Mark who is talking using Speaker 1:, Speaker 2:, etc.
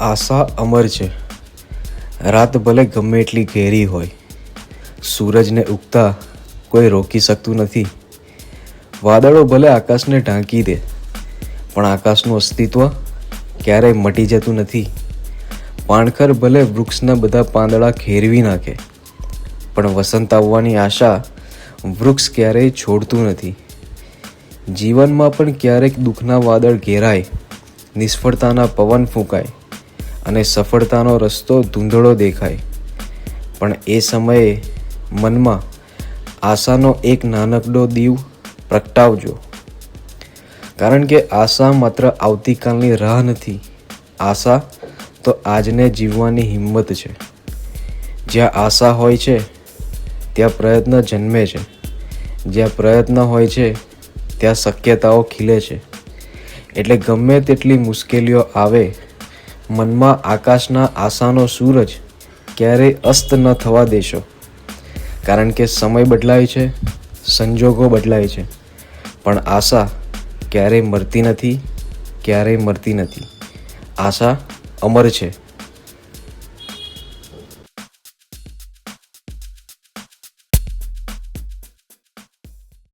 Speaker 1: આશા અમર છે. રાત ભલે ગમે એટલી ઘેરી હોય, સૂરજને ઉગતા કોઈ રોકી શકતું નથી. વાદળો ભલે આકાશને ઢાંકી દે, પણ આકાશનું અસ્તિત્વ ક્યારેય મટી જતું નથી. પાણખર ભલે વૃક્ષના બધા પાંદડા ખેરવી નાખે, પણ વસંત આવવાની આશા વૃક્ષ ક્યારેય છોડતું નથી. જીવનમાં પણ ક્યારેક દુઃખના વાદળ ઘેરાય, નિષ્ફળતાના પવન ફૂંકાય અને સફળતાનો રસ્તો ધૂંધળો દેખાય, પણ એ સમયે મનમાં આશાનો એક નાનકડો દીવ પ્રગટાવજો. કારણ કે આશા માત્ર આવતીકાલની રાહ નથી, આશા તો આજને જીવવાની હિંમત છે. જ્યાં આશા હોય છે ત્યાં પ્રયત્ન જન્મે છે. જ્યાં પ્રયત્ન હોય છે ત્યાં શક્યતાઓ ખીલે છે. એટલે ગમે તેટલી મુશ્કેલીઓ આવે, મનમાં આકાશના આશાનો સૂરજ ક્યારેય અસ્ત ન થવા દેશો. કારણ કે સમય બદલાય છે, સંજોગો બદલાય છે, પણ આશા ક્યારેય મરતી નથી, ક્યારેય મરતી નથી. આશા અમર છે.